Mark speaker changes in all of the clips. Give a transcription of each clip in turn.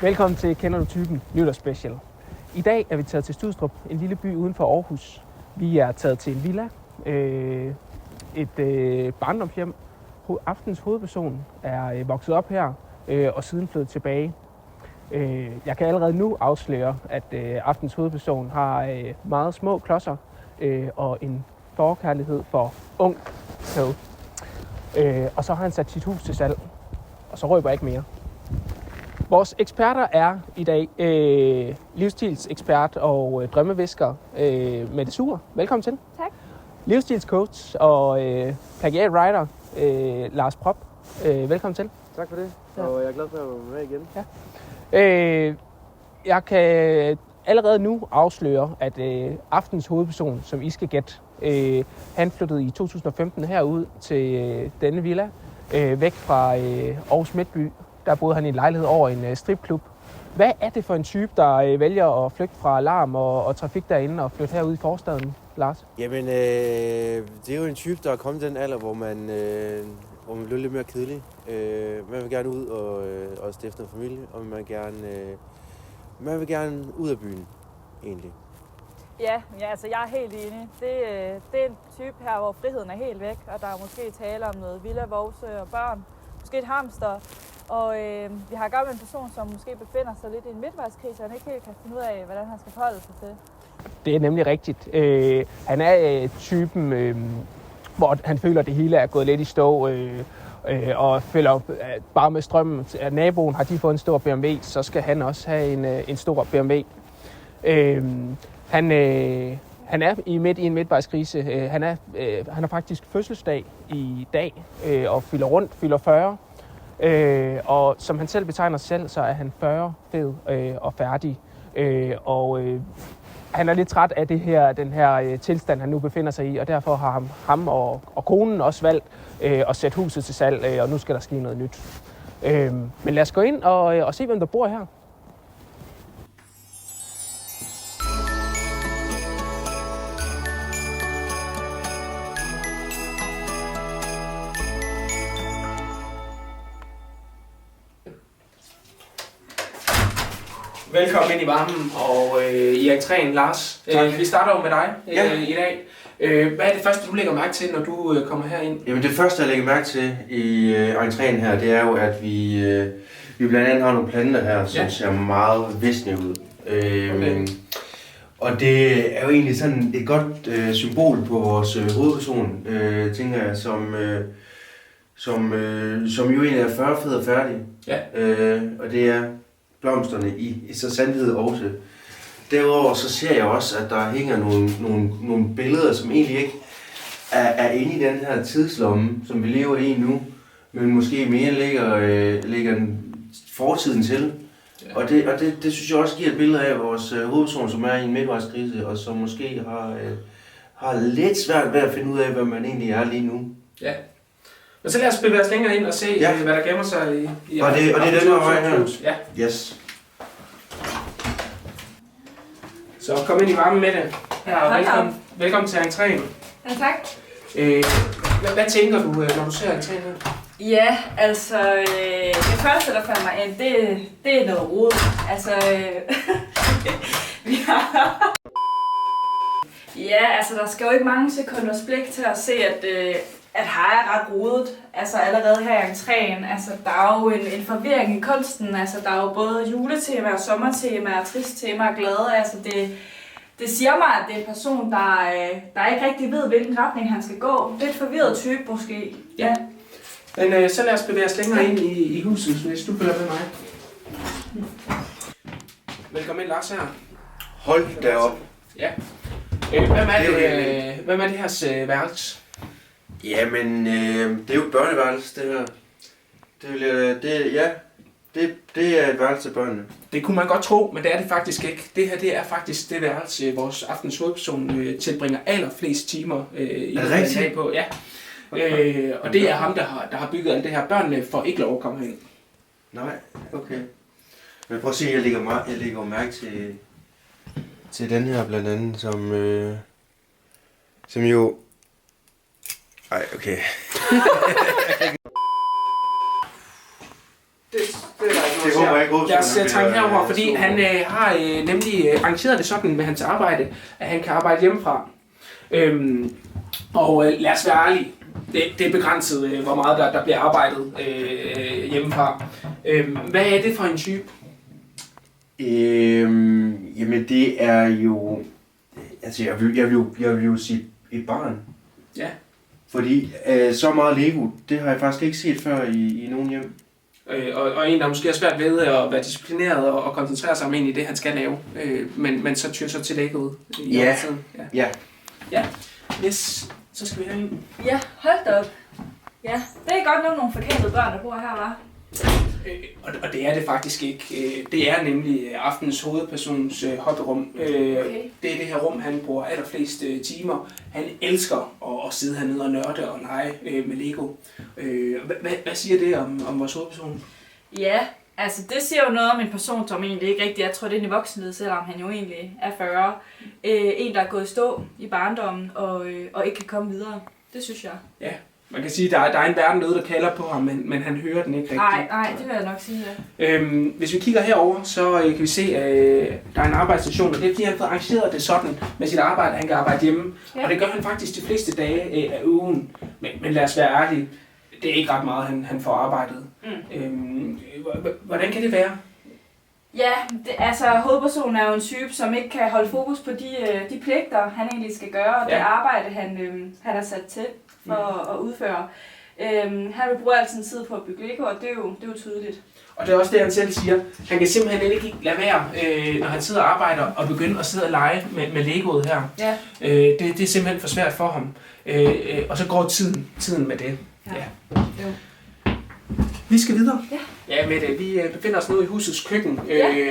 Speaker 1: Velkommen til Kender du typen nytårsspecial. I dag er vi taget til Studstrup, en lille by uden for Aarhus. Vi er taget til en villa, et barndomshjem. Aftens hovedperson er vokset op her og siden flyttet tilbage. Jeg kan allerede nu afsløre, at aftens hovedperson har meget små klodser og en forkærlighed for ung kød. Og så har han sat sit hus til salg, og så røber jeg ikke mere. Vores eksperter er i dag livsstilsekspert og drømmevisker Mette Suhr. Velkommen til.
Speaker 2: Tak.
Speaker 1: Livsstilscoach og plagiat-writer Lars Prop. Velkommen til.
Speaker 3: Tak for det, og jeg er glad for at være med igen.
Speaker 1: Ja. Jeg kan allerede nu afsløre, at aftens hovedperson, som I skal gætte, han flyttede i 2015 herud til denne villa, væk fra Aarhus Midtby. Der boede han i en lejlighed over en stripklub. Hvad er det for en type, der vælger at flygte fra larm og trafik derinde og flytte herud i forstaden, Lars?
Speaker 3: Jamen, det er jo en type, der er kommet i den alder, hvor man bliver lidt mere kedelig. Man vil gerne ud og stifte en familie, og man vil gerne ud af byen, egentlig.
Speaker 2: Ja, altså jeg er helt enig. Det er en type her, hvor friheden er helt væk, og der er måske tale om noget villa, vovse og børn. Måske et hamster. Og vi har at gøre med en person, som måske befinder sig lidt i en midtvejskrise, og han ikke helt kan finde ud af, hvordan han skal forholde sig til.
Speaker 1: Det er nemlig rigtigt. Han er typen, hvor han føler, at det hele er gået lidt i stå, og føler bare med strømmen, at naboen har de fået en stor BMW, så skal han også have en stor BMW. Han er midt i en midtvejskrise. Han har faktisk fødselsdag i dag og fylder 40. Og som han selv betegner sig selv, så er han 40, fed og færdig. Han er lidt træt af den her tilstand, han nu befinder sig i, og derfor har ham og konen også valgt at sætte huset til salg, og nu skal der ske noget nyt. Men lad os gå ind og se, hvem der bor her. Velkommen ind i varmen og i entréen, Lars. Vi starter jo med dig i dag. Hvad er det første, du lægger mærke til, når du kommer herind?
Speaker 3: Jamen det første, jeg lægger mærke til i entréen her, det er jo, at vi blandt andet har nogle planter her, som ser meget visne ud. Okay. Og det er jo egentlig sådan et godt symbol på vores hovedperson, tænker jeg, som jo egentlig er 40, fed og færdig. Ja. Og det er blomsterne i så sandhed også. Derudover så ser jeg også, at der hænger nogle billeder, som egentlig ikke er inde i den her tidslomme, som vi lever i nu, men måske mere ligger fortiden til. Ja. Og det synes jeg også giver et billede af vores hovedperson, som er i en midtvejskrise, og som måske har lidt svært ved at finde ud af, hvad man egentlig er lige nu. Ja.
Speaker 1: Men så lad os bevæge os længere ind og se, hvad der gemmer sig i
Speaker 3: og det er den her vej her.
Speaker 1: Ja.
Speaker 3: Yes.
Speaker 1: Så kom ind i varmen med det. Ja, velkommen til entréen.
Speaker 2: Ja, tak.
Speaker 1: Hvad tænker du, når du ser entréen her?
Speaker 2: Ja, altså det første, der falder mig ind, det er noget rod. Altså, vi har... Ja, altså der skal jo ikke mange sekunders blik til at se, at her er ret rodet, altså allerede her i entréen. Altså, der er jo en forvirring i kunsten, altså der er jo både juletema og sommertema og trist-tema og glade, altså det siger mig, at det er en person, der ikke rigtig ved, hvilken retning han skal gå. Det er et forvirret type måske.
Speaker 1: Ja. Men så lad os bevæge os længere ind i huset, hvis du følger med mig. Velkommen ind, Lars her.
Speaker 3: Hold da op.
Speaker 1: Ja. Hvem er det her værelse?
Speaker 3: Jamen, det er jo et børneværelse, det her. Det er et værelse til børnene.
Speaker 1: Det kunne man godt tro, men det er det faktisk ikke. Det her, det er faktisk det værelse, vores aftens hovedperson tilbringer allerflest timer i dag på. Ja. Og det er ham, der har bygget alt det her. Børnene får ikke lov at komme herind.
Speaker 3: Nej, okay. Men prøv at se, jeg lægger mærke til den her blandt andet, som jo... Ej, okay.
Speaker 1: det er der ikke
Speaker 3: Det håber jeg ikke.
Speaker 1: Lad os trænge herover, fordi han har nemlig arrangeret det sådan med hans arbejde, at han kan arbejde hjemmefra. Og lad os være ærlige, det er begrænset, hvor meget der bliver arbejdet hjemmefra. Hvad er det for en type?
Speaker 3: Jamen det er jo, altså jeg vil jo sige et barn.
Speaker 1: Ja.
Speaker 3: Fordi så meget Lego, det har jeg faktisk ikke set før i nogen hjem.
Speaker 1: Og en, der måske er svært ved at være disciplineret og koncentrere sig om egentlig det, han skal lave. Men så tyr så til Legoet i tiden. Ja. Yes, så skal vi have en.
Speaker 2: Ja, hold da op. Ja, det er godt nok nogle forkælede børn, der bor her, hva'?
Speaker 1: Og det er det faktisk ikke. Det er nemlig aftens hovedpersons hobbyrum.
Speaker 2: Okay.
Speaker 1: Det er det her rum, han bruger allerflest timer. Han elsker at sidde hernede og nørde og lege med Lego. Hvad siger det om vores hovedperson?
Speaker 2: Ja, altså det siger jo noget om en person, som egentlig ikke rigtig er trådt ind i voksenlivet, selvom han jo egentlig er 40. En, der er gået i stå i barndommen og ikke kan komme videre. Det synes jeg.
Speaker 1: Ja. Man kan sige, at der er en verden derude, der kalder på ham, men han hører den ikke rigtigt.
Speaker 2: Nej, det vil jeg nok sige, ja.
Speaker 1: Hvis vi kigger herover, så kan vi se, at der er en arbejdsstation, og det er fordi, han har fået arrangeret det sådan med sit arbejde, at han kan arbejde hjemme. Ja. Og det gør han faktisk de fleste dage af ugen. Men lad os være ærlige, det er ikke ret meget, han får arbejdet. Hvordan kan det være?
Speaker 2: Ja, hovedpersonen er jo en type, som ikke kan holde fokus på de pligter, han egentlig skal gøre, og det arbejde, han er sat til for at udføre. Han vil bruge al sin tid på at bygge Lego, og det er jo tydeligt.
Speaker 1: Og det er også det, han selv siger. Han kan simpelthen ikke lade være, når han sidder og arbejder, og begynde at sidde og lege med Legoet her. Ja. Det er simpelthen for svært for ham. Og så går tiden med det. Ja. Jo. Vi skal videre. Ja, Mette, vi befinder os nu i husets køkken,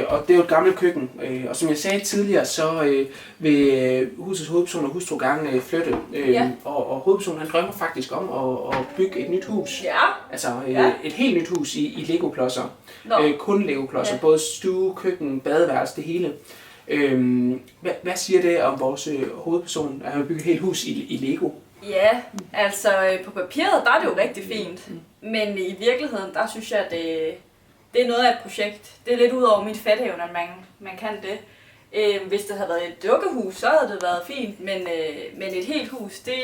Speaker 1: og det er jo et gammelt køkken. Og som jeg sagde tidligere, så vil husets hovedperson og hustru gerne flytte. Og hovedpersonen han drømmer faktisk om at bygge et nyt hus. Ja. Altså et helt nyt hus i Lego-klodser. Kun Lego-klodser, både stue, køkken, badeværelse, det hele. Hvad siger det om vores hovedperson, at han vil bygge et helt hus i Lego?
Speaker 2: Ja, altså på papiret, der er det jo rigtig fint. Men i virkeligheden, der synes jeg, at det er noget af et projekt. Det er lidt ud over mit fatteevne, at man kan det. Hvis det havde været et dukkehus, så havde det været fint, men et helt hus, det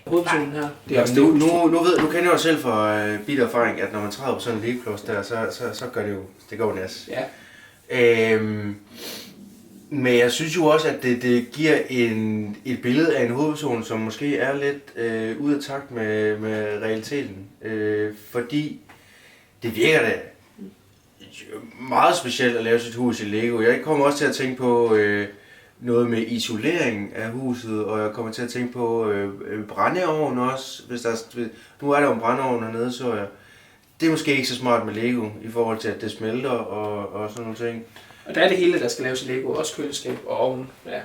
Speaker 1: hovedpersonen her.
Speaker 3: Det er nu kender jeg jo selv fra bitter erfaring, at når man træder på sådan en Lego-klods der, så gør det går næs. Ja. Men jeg synes jo også, at det giver et billede af en hovedperson, som måske er lidt ude af takt med realiteten. Fordi det virker da meget specielt at lave sit hus i Lego. Jeg kommer også til at tænke på noget med isolering af huset, og jeg kommer til at tænke på brændeovn også. Nu er der jo en brændeovn hernede, så det er måske ikke så smart med Lego i forhold til, at det smelter og sådan nogle ting.
Speaker 1: Og der er det hele, der skal laves i Lego, også køleskab og ovn. Ja.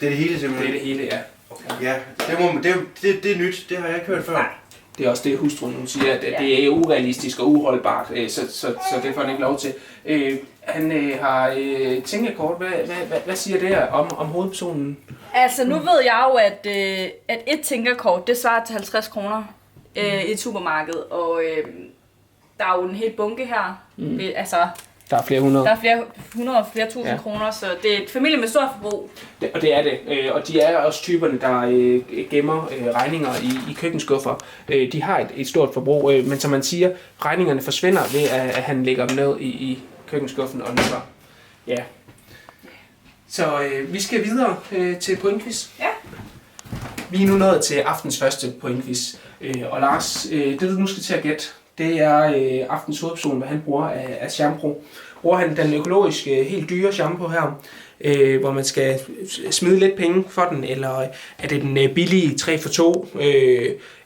Speaker 3: Det er det hele simpelthen?
Speaker 1: Det er det hele, ja.
Speaker 3: Okay. Ja, det er nyt, det har jeg ikke hørt før. Nej.
Speaker 1: Det er også det, hustruen hun siger, at det er urealistisk og uholdbart, så det får han ikke lov til. Han har tænkekort. Hvad siger det om hovedpersonen?
Speaker 2: Altså, nu ved jeg jo, at et tænkerkort, det svarer til 50 kroner i et supermarked, og der er jo en hel bunke her. Altså,
Speaker 1: der er flere hundrede.
Speaker 2: Der er flere hundrede og flere tusind kroner, så det er et familie med stort forbrug.
Speaker 1: Og det er det. Og de er også typerne, der gemmer regninger i køkkenskuffer. De har et stort forbrug, men som man siger, regningerne forsvinder ved, at han lægger dem ned i køkkenskuffen og lukker. Ja. Så vi skal videre til pointquiz. Ja. Vi er nu nået til aftens første pointquiz. Og Lars, det du nu skal til at gætte, det er aftens hovedperson, hvad han bruger af shampoo. Bruger han den økologiske, helt dyre shampoo her, hvor man skal smide lidt penge for den, eller er det den billige 3 for 2,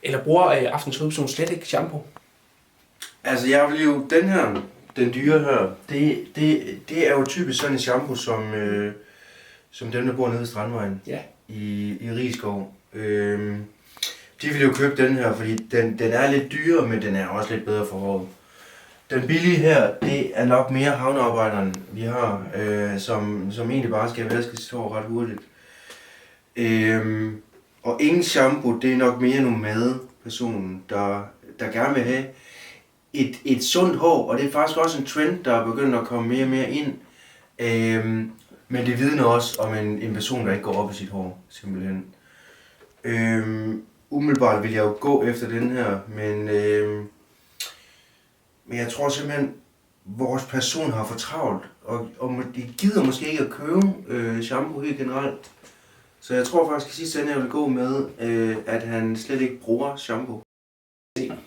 Speaker 1: eller bruger aftens hovedperson slet ikke shampoo?
Speaker 3: Altså jeg vil jo, den dyre her, det er jo typisk sådan en shampoo, som dem, der bor nede i Strandvejen i Rigskov. De vil jo købe den her, fordi den er lidt dyrere, men den er også lidt bedre for håret. Den billige her, det er nok mere havnearbejderen, vi har, som egentlig bare skal vaske sit hår ret hurtigt. Og ingen shampoo, det er nok mere nomadepersonen, der gerne vil have et sundt hår, og det er faktisk også en trend, der er begyndt at komme mere og mere ind. Men det vidner også om en person, der ikke går op i sit hår, simpelthen. Umiddelbart vil jeg jo gå efter den her, men jeg tror simpelthen, vores person har for travlt, og de gider måske ikke at købe shampoo helt generelt. Så jeg tror faktisk, at sidste ende jeg vil gå med, at han slet ikke bruger shampoo.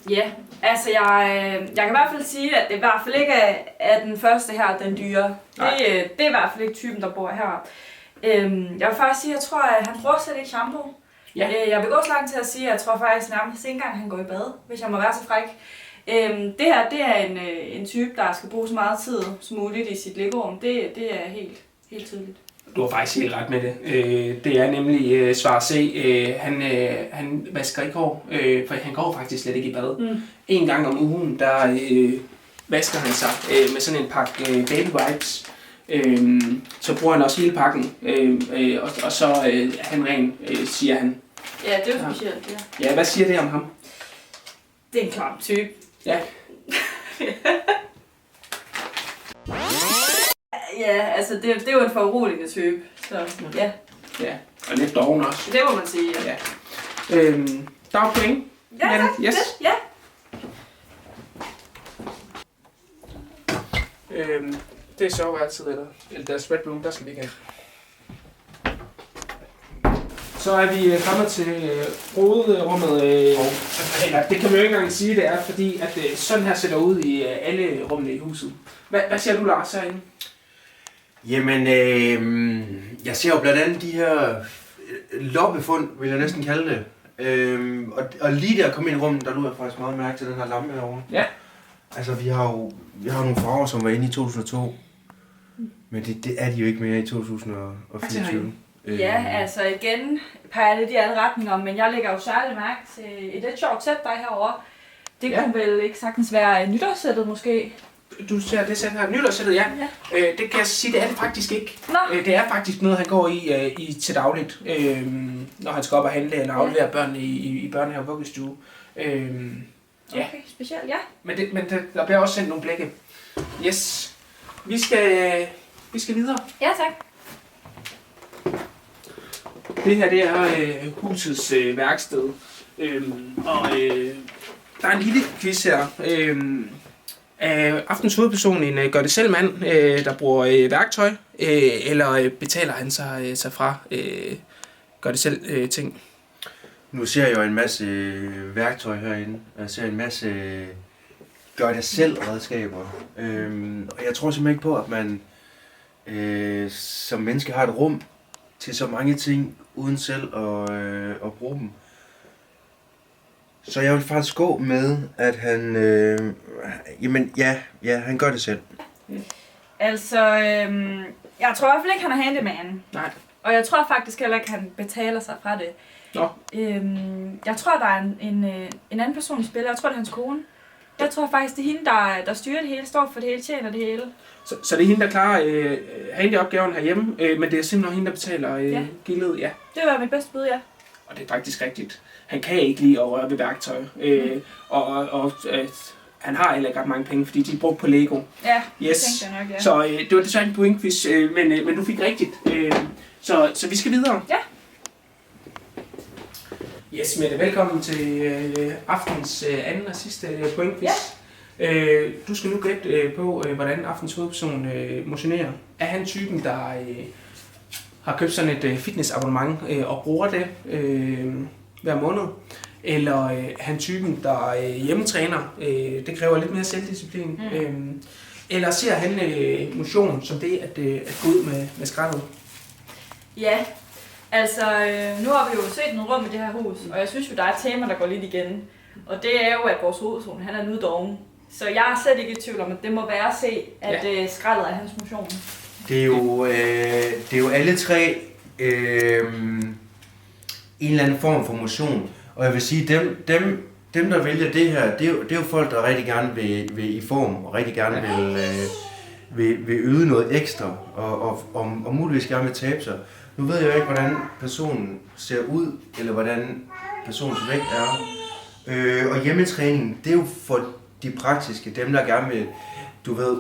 Speaker 2: Ja, altså jeg kan i hvert fald sige, at det i hvert fald ikke er den første her, den dyre. Det er i hvert fald ikke typen, der bor her. Jeg vil faktisk sige, at jeg tror, at han bruger slet ikke shampoo. Ja. Jeg vil gå så langt til at sige, at jeg tror faktisk nærmest ikke engang, han går i bad, hvis jeg må være så fræk. Det her, det er en type, der skal bruge så meget tid som muligt i sit legorum. Det er helt tydeligt.
Speaker 1: Du har faktisk helt ret med det. Det er nemlig svar C. Han vasker ikke hår, for han går faktisk slet ikke i bad. En gang om ugen, der vasker han sig med sådan en pakke baby wipes. Så bruger han også hele pakken, og så er han ren, siger han.
Speaker 2: Ja, det er jo specielt, ja.
Speaker 1: Ja, hvad siger det om ham?
Speaker 2: Det er en klam type.
Speaker 1: Ja.
Speaker 2: Ja, altså det er jo en foruroligende type, så ja.
Speaker 1: Ja, og lidt doven også.
Speaker 2: Det må man sige, ja.
Speaker 1: Der er point.
Speaker 2: Ja, tak.
Speaker 1: Yes.
Speaker 2: Ja.
Speaker 1: Det er soveværelset, eller deres bedroom, der skal vi ikke have. Så er vi kommet til roderummet. Det kan man jo ikke engang sige, det er, fordi at sådan her ser ud i alle rummene i huset. Hvad siger du, Lars, herinde?
Speaker 3: Jamen, jeg ser jo blandt andet de her loppefund, vil jeg næsten kalde det. Og lige der kom ind i rummet, der lå jeg faktisk meget mærke til den her lampe herovre.
Speaker 1: Ja.
Speaker 3: Altså, vi har nogle farver, som var inde i 2002. Men det er de jo ikke mere i 2024.
Speaker 2: Ja, altså igen peger det i alle retninger, men jeg lægger jo særligt mærke til et lidt sjovt sæt, der er herovre. Det kunne vel ikke sagtens være nytårssættet måske?
Speaker 1: Du ser det sæt her, nytårssættet, ja. Det kan jeg sige, det er det faktisk ikke. Det er faktisk noget, han går i til dagligt, når han skal op og handle eller aflevere børnene i børnehave og vuggestue.
Speaker 2: Okay, specielt, ja.
Speaker 1: Men der bliver også sendt nogle blikke. Yes. Vi skal videre.
Speaker 2: Ja, tak.
Speaker 1: Det her, det er husets værksted. Der er en lille quiz her. Aftens hovedperson en gør-det-selv-mand, der bruger værktøj, eller betaler han sig fra gør-det-selv-ting?
Speaker 3: Nu ser jeg jo en masse værktøj herinde. Jeg ser en masse gør-det-selv-redskaber. Og jeg tror simpelthen ikke på, at man som menneske har et rum til så mange ting, uden selv at bruge dem. Så jeg vil faktisk gå med, at han, han gør det selv.
Speaker 2: Altså, jeg tror i hvert fald ikke, han er handyman.
Speaker 1: Nej.
Speaker 2: Og jeg tror faktisk heller ikke, han betaler sig fra det.
Speaker 1: Nå.
Speaker 2: Jeg tror, der er en anden person i spillet. Jeg tror, det er hans kone. Jeg tror faktisk, det er hende, der styrer det hele, står for det hele, tjener det hele.
Speaker 1: Så det er hende, der klarer handyopgaven herhjemme, men det er simpelthen hende, der betaler gildet, ja. Det
Speaker 2: var mit bedste bud, ja.
Speaker 1: Og det er faktisk rigtigt. Han kan ikke lide at røre ved værktøj. Han har heller ikke ret mange penge, fordi de er brugt på Lego.
Speaker 2: Ja,
Speaker 1: yes.
Speaker 2: Det tænkte jeg nok, ja.
Speaker 1: Så det var desværre en pointquiz, men du fik rigtigt. Så vi skal videre.
Speaker 2: Ja.
Speaker 1: Yes, Mette, velkommen til aftens anden og sidste pointquiz. Ja. Du skal nu gætte på, hvordan aftens hovedperson motionerer. Er han typen, der har købt sådan et fitnessabonnement og bruger det hver måned? Eller er han typen, der hjemmetræner? Det kræver lidt mere selvdisciplin. Eller ser han motion som det at gå ud med skraldet?
Speaker 2: Ja, altså nu har vi jo set nogle rum i det her hus, og jeg synes jo, der er et tema, der går lidt igen. Og det er jo, at vores hovedperson, han er nudoven. Så jeg er slet ikke i tvivl om, at det må være at se, at skraldet er hans motion.
Speaker 3: Det er jo alle tre en eller anden form for motion. Og jeg vil sige, dem der vælger det her, det er jo folk, der rigtig gerne vil i form, og rigtig gerne vil yde noget ekstra, og muligvis gerne vil tabe sig. Nu ved jeg jo ikke, hvordan personen ser ud, eller hvordan personens vægt er. Og hjemmetræning, det er jo for de praktiske, dem der gerne vil, du ved,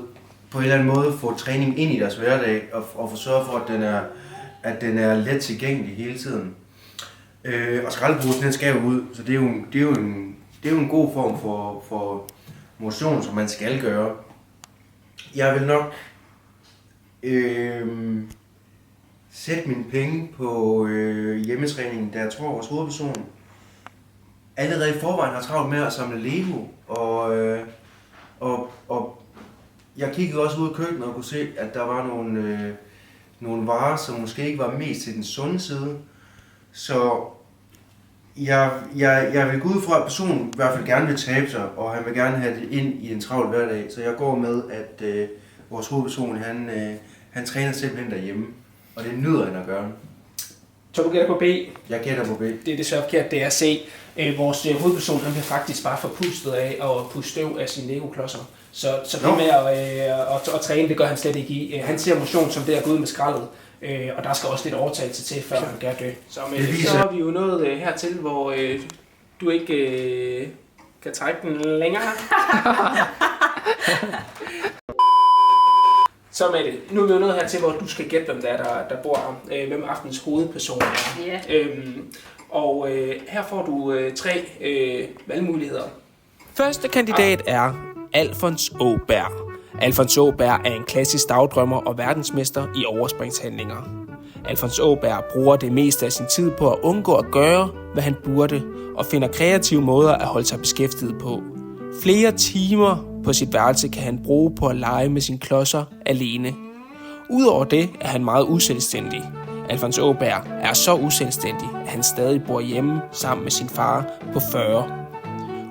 Speaker 3: på en eller anden måde få træning ind i deres hverdag, og få sørge for, at den er let tilgængelig hele tiden. Og skraldeposen, den skal jo ud, så det er jo en god form for motion, som man skal gøre. Jeg vil nok sætte mine penge på hjemmetræningen, da jeg tror, vores hovedperson allerede i forvejen har travlt med at samle Lego, og jeg kiggede også ud i køkkenet og kunne se, at der var nogle varer, som måske ikke var mest til den sunde side. Så jeg vil gå ud fra, at personen i hvert fald gerne vil tabe sig, og han vil gerne have det ind i en travl hverdag. Så jeg går med, at vores hovedperson, han træner simpelthen derhjemme, og det nyder han at gøre.
Speaker 1: Så du gætter på B?
Speaker 3: Jeg gætter på B.
Speaker 1: Det er desværre forkert, det er C. Vores hovedperson, han bliver faktisk bare forpustet af at puste støv af sine Lego-klodser. Så det med at træne, det gør han slet ikke i. Han ser motion som det at gå ud med skraldet, og der skal også lidt overtagelse til, før han kan dø. Så er vi jo nået hertil, hvor du ikke kan trække den længere. Så med det. Nu er vi jo nået hertil, hvor du skal gætte, hvem der er, der bor her. Hvem aftens hovedperson er. Yeah. Her får du 3 valgmuligheder. Første kandidat er Alfons Åberg. Alfons Åberg er en klassisk dagdrømmer og verdensmester i overspringshandlinger. Alfons Åberg bruger det meste af sin tid på at undgå at gøre, hvad han burde, og finder kreative måder at holde sig beskæftiget på. Flere timer på sit værelse kan han bruge på at lege med sine klodser alene. Udover det er han meget uselvstændig. Alfons Åberg er så uselvstændig, at han stadig bor hjemme sammen med sin far på 40.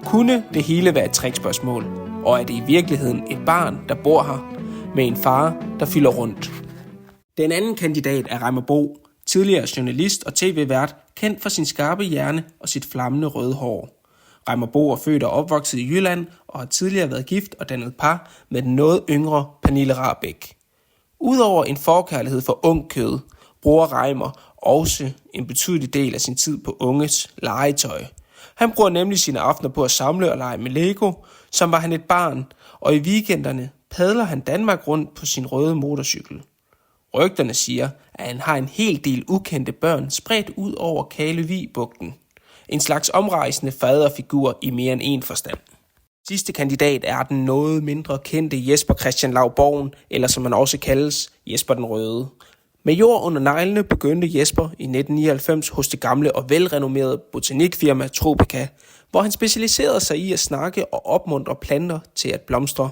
Speaker 1: Kunne det hele være et trickspørgsmål, og er det i virkeligheden et barn, der bor her, med en far, der fylder rundt? Den anden kandidat er Reimer Bo, tidligere journalist og tv-vært, kendt for sin skarpe hjerne og sit flammende røde hår. Reimer Bo er født og opvokset i Jylland og har tidligere været gift og dannet par med den noget yngre Pernille Rahbek. Udover en forkærlighed for ung kød, bruger Reimer også en betydelig del af sin tid på unges legetøj. Han bruger nemlig sine aftener på at samle og lege med Lego, som var han et barn, og i weekenderne padler han Danmark rundt på sin røde motorcykel. Rygterne siger, at han har en hel del ukendte børn spredt ud over Kalevig-bugten. En slags omrejsende faderfigur i mere end en forstand. Sidste kandidat er den noget mindre kendte Jesper Christian Lau Borgen, eller som han også kaldes, Jesper den Røde. Med jord under neglene begyndte Jesper i 1999 hos det gamle og velrenommerede botanikfirma Tropica, hvor han specialiserede sig i at snakke og opmuntre planter til at blomstre.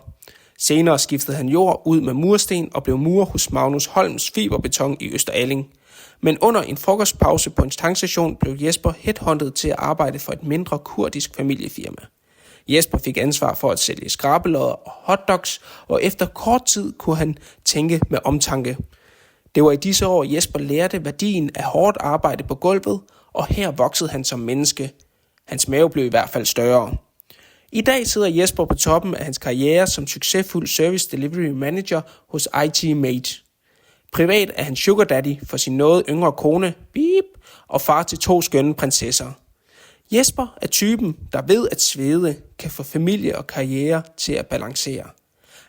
Speaker 1: Senere skiftede han jord ud med mursten og blev murer hos Magnus Holms Fiberbeton i Østeralling. Men under en frokostpause på en tankstation blev Jesper headhunted til at arbejde for et mindre kurdisk familiefirma. Jesper fik ansvar for at sælge skrabelodder og hotdogs, og efter kort tid kunne han tænke med omtanke. Det var i disse år, Jesper lærte værdien af hårdt arbejde på gulvet, og her voksede han som menneske. Hans mave blev i hvert fald større. I dag sidder Jesper på toppen af hans karriere som succesfuld service delivery manager hos IT Mate. Privat er han sugar daddy for sin noget yngre kone, Beep, og far til 2 skønne prinsesser. Jesper er typen, der ved at svede kan få familie og karriere til at balancere.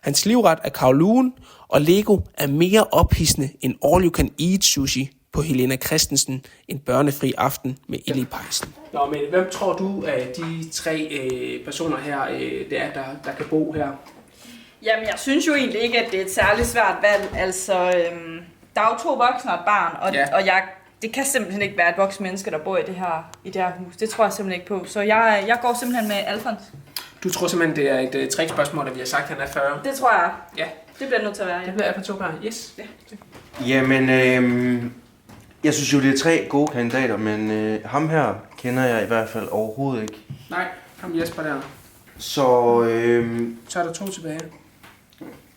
Speaker 1: Hans livret er Kowloon, og Lego er mere ophidsende end all-you-can-eat sushi på Helena Christensen en børnefri aften med ild i pejsen. Nå, men hvem tror du af de 3 personer her, det er, der kan bo her?
Speaker 2: Jamen, jeg synes jo egentlig ikke, at det er et særligt svært valg. Altså, der er jo 2 voksne og et barn, og det kan simpelthen ikke være et voksen menneske, der bor i det her hus. Det tror jeg simpelthen ikke på. Så jeg går simpelthen med Alfons.
Speaker 1: Du tror simpelthen, det er et trickspørgsmål, at vi har sagt, at han er 40?
Speaker 2: Det tror jeg.
Speaker 1: Ja.
Speaker 2: Det bliver nødt til at være, ja.
Speaker 1: Det bliver på 2 gange. Yes. Ja.
Speaker 3: Jamen, jeg synes jo, det er 3 gode kandidater, men ham her kender jeg i hvert fald overhovedet ikke.
Speaker 1: Nej, ham Jesper der.
Speaker 3: Så
Speaker 1: er der 2 tilbage.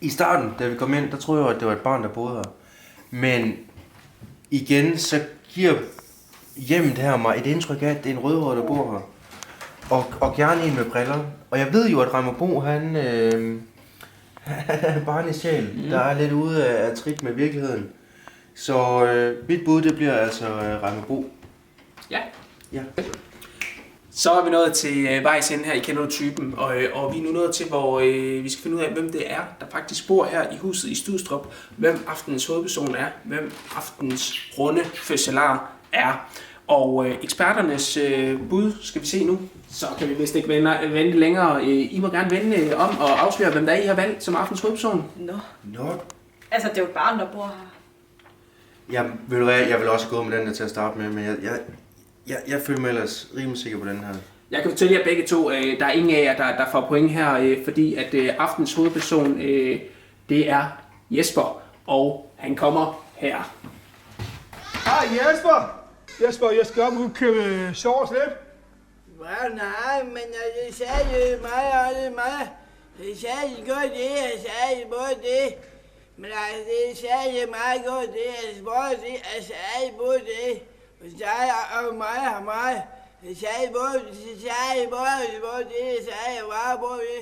Speaker 3: I starten, da vi kom ind, der troede jeg, at det var et barn, der boede her. Men igen, så giver hjemmet her mig et indtryk af, at det er en rødhåret, der bor her. Og gerne en med briller. Og jeg ved jo, at Reimer Bo, han er barn i sjæl, der er lidt ude af trit med virkeligheden. Så mit bud, det bliver altså Reimer Bo.
Speaker 1: Ja.
Speaker 3: Ja.
Speaker 1: Så er vi nået til vejs ende her i Kender du typen, og vi er nu nået til, hvor vi skal finde ud af, hvem det er, der faktisk bor her i huset i Studstrup, hvem aftenens hovedperson er, hvem aftenens runde fødselar er. Og eksperternes bud skal vi se nu, så kan vi vist ikke vente længere. I må gerne vende om og afsløre, hvem der er, I har valgt som aftenens hovedperson.
Speaker 3: Nå.
Speaker 2: Altså, det er jo et barn, der bor her.
Speaker 3: Jamen, ved du hvad, jeg vil også gå med den der til at starte med, men jeg føler mig ellers rimelig sikker på den her.
Speaker 1: Jeg kan fortælle jer begge to, der er ingen af jer, der får point her, fordi at aftens hovedperson, det er Jesper, og han kommer her.
Speaker 4: Hej Jesper! Jesper, jeg skal op og købe sovs lidt.
Speaker 5: Nej, men det sagde jo mig. Det sagde godt det, jeg sagde både det. Men altså, det sagde meget godt det, jeg sagde både det. Og sagde og mig. Det sagde både det, jeg sagde bare både det.